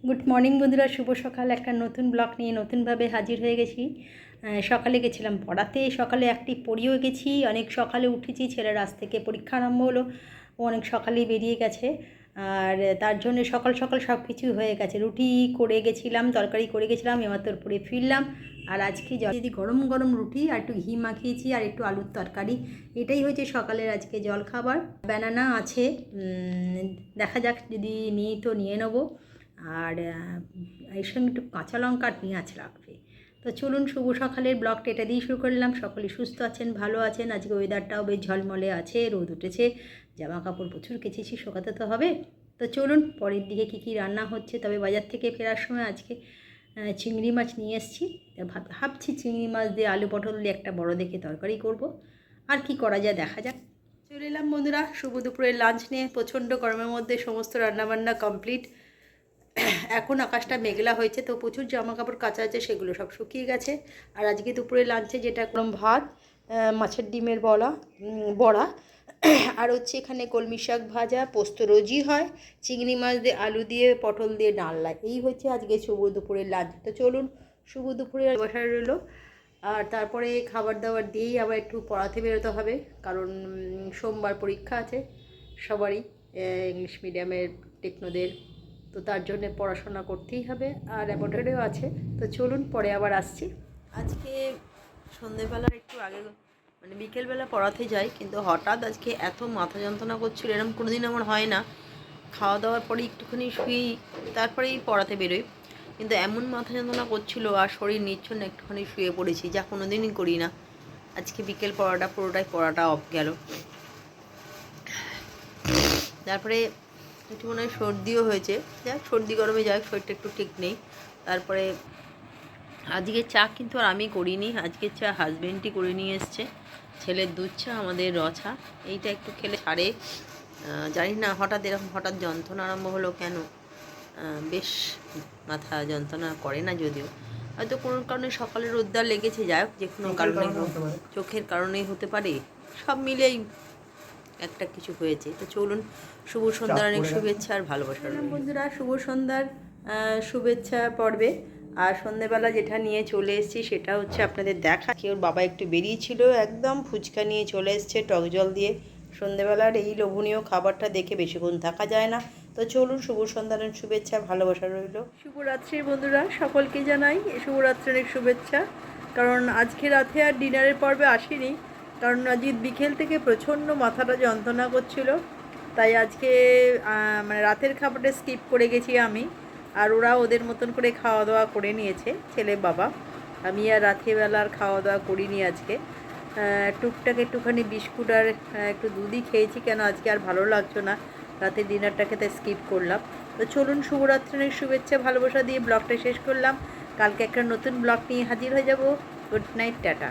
Good morning বন্ধুরা, শুভ সকাল। একটা নতুন ব্লগ নিয়ে নতুনভাবে হাজির হয়ে গেছি। সকালে গেছিলাম পড়াতে, সকালে একটি পড়িয়েও গেছি, অনেক সকালে উঠেছি। ছেলের আজ থেকে পরীক্ষা আরম্ভ হলো, ও অনেক সকালেই বেরিয়ে গেছে। আর তার জন্য সকাল সকাল সব কিছু হয়ে গেছে। রুটি করে গেছিলাম, তরকারি করে গেছিলাম, এমাত্র পরে ফিরলাম। আর আজকে যদি গরম গরম রুটি আর একটু ঘি মাখিয়েছি আর একটু আলুর তরকারি, এটাই হয়েছে সকালের আজকে জলখাবার। ব্যানানা আছে, দেখা যাক, যদি নিই তো নিয়ে নেবো। আর এর সঙ্গে একটু কাঁচা লঙ্কা আর পেঁয়াজ লাগবে। তো চলুন, শুভ সকালের ব্লগটা এটা দিয়ে শুরু করলাম। সকলে সুস্থ আছেন, ভালো আছেন। আজকে ওয়েদারটাও বেশ ঝলমলে আছে, রোদ উঠেছে, জামা কাপড় প্রচুর কেচেছি, শোকাতে তো হবে। তো চলুন পরের দিকে কী কী রান্না হচ্ছে। তবে বাজার থেকে ফেরার সময় আজকে চিংড়ি মাছ নিয়ে এসেছি। ভাবছি চিংড়ি মাছ দিয়ে আলু পটল দিয়ে একটা বড় দেখে তরকারি করব। আর কি করা যায় দেখা যাক। চলে এলাম বন্ধুরা শুভ দুপুরের লাঞ্চ নিয়ে। প্রচণ্ড গরমের মধ্যে সমস্ত রান্নাবান্না কমপ্লিট। এখন আকাশটা মেঘলা হয়েছে, তো প্রচুর জামা কাপড় কাচা আছে, সেগুলো সব শুকিয়ে গেছে। আর আজকে দুপুরে লাঞ্চে যেটা করলাম, ভাত, মাছের ডিমের বড়া, আর হচ্ছে এখানে কলমি শাক ভাজা, পোস্ত রোজই হয়, চিংড়ি মাছ দিয়ে আলু দিয়ে পটল দিয়ে ডালনা। এই হচ্ছে আজকে শুভ দুপুরের লাঞ্চ। তো চলুন, শুভ দুপুরে বসায় রইলো। আর তারপরে খাবার দাবার দিয়েই আবার একটু পড়াতে বেরোতে হবে, কারণ সোমবার পরীক্ষা আছে সবারই, ইংলিশ মিডিয়ামের টেকনোদের। তো তার জন্যে পড়াশোনা করতেই হবে, আর অ্যাপোটেডেও আছে। তো চলুন পরে আবার আসছি। আজকে সন্ধেবেলার একটু আগে, মানে বিকেলবেলা পড়াতে যাই, কিন্তু হঠাৎ আজকে এত মাথা যন্ত্রণা করছিল, এরকম কোনোদিন আমার হয় না। খাওয়া দাওয়ার পরে একটুখানি শুই, তারপরেই পড়াতে বেরোই। কিন্তু এমন মাথা যন্ত্রণা করছিল আর শরীর নিচ্ছন্ন, একটুখানি শুয়ে পড়েছি, যা কোনো দিনই করি না। আজকে বিকেল পুরোটাই পড়াটা অফ গেল। তারপরে একটু মনে হয় সর্দিও হয়েছে, যাক সর্দি গরমে যাক, শরীরটা একটু ঠিক নেই। তারপরে আজকে চা কিন্তু আর আমি করিনি, আজকে চা হাজবেন্ডই করে নিয়ে এসছে। ছেলের দুধ চা, আমাদের র চা। এইটা একটু খেলে ছাড়ে, জানি না হঠাৎ যন্ত্রণা আরম্ভ হলো কেন। বেশ মাথা যন্ত্রণা করে না, যদিও হয়তো কোনো কারণে সকালে রোদ্দার লেগেছে, যাই হোক, যে কোনো কারণে, চোখের কারণেই হতে পারে, সব মিলেই একটা কিছু হয়েছে। তো চলুন, শুভ সন্ধ্যার অনেক শুভেচ্ছা আর ভালোবাসা বন্ধুরা। শুভ সন্ধ্যার শুভেচ্ছা পর্বে। আর সন্ধ্যেবেলা যেটা নিয়ে চলে এসেছি সেটা হচ্ছে আপনাদের দেখা। ওর বাবা একটু বেরিয়েছিল, একদম ফুচকা নিয়ে চলে এসছে টক জল দিয়ে। সন্ধ্যেবেলার এই লোভনীয় খাবারটা দেখে বেশিক্ষণ থাকা যায় না। তো চলুন, শুভ সন্ধ্যার শুভেচ্ছা ভালোবাসা রইল। শুভরাত্রির বন্ধুরা, সকলকে জানাই শুভরাত্রির অনেক শুভেচ্ছা। কারণ আজকে রাতে আর ডিনারের পর্বে আসিনি, কারণ আজকে বিকেল থেকে প্রচণ্ড মাথাটা যন্ত্রণা করছিল। তাই আজকে মানে রাতের খাবারটা স্কিপ করে গেছি আমি, আর ওরা ওদের মতন করে খাওয়া দাওয়া করে নিয়েছে, ছেলে বাবা। আমি আর রাত্রিবেলার খাওয়া দাওয়া করিনি আজকে। টুকটাক একটুখানি বিস্কুট আর একটু দুধই খেয়েছি, কেন আজকে আর ভালো লাগছো না রাতে ডিনারটা খেতে, স্কিপ করলাম। তো চলুন, শুভরাত্রির শুভেচ্ছা ভালোবাসা দিয়ে ব্লগটা শেষ করলাম। কালকে একটা নতুন ব্লগ নিয়ে হাজির হয়ে যাব। Good night, tata.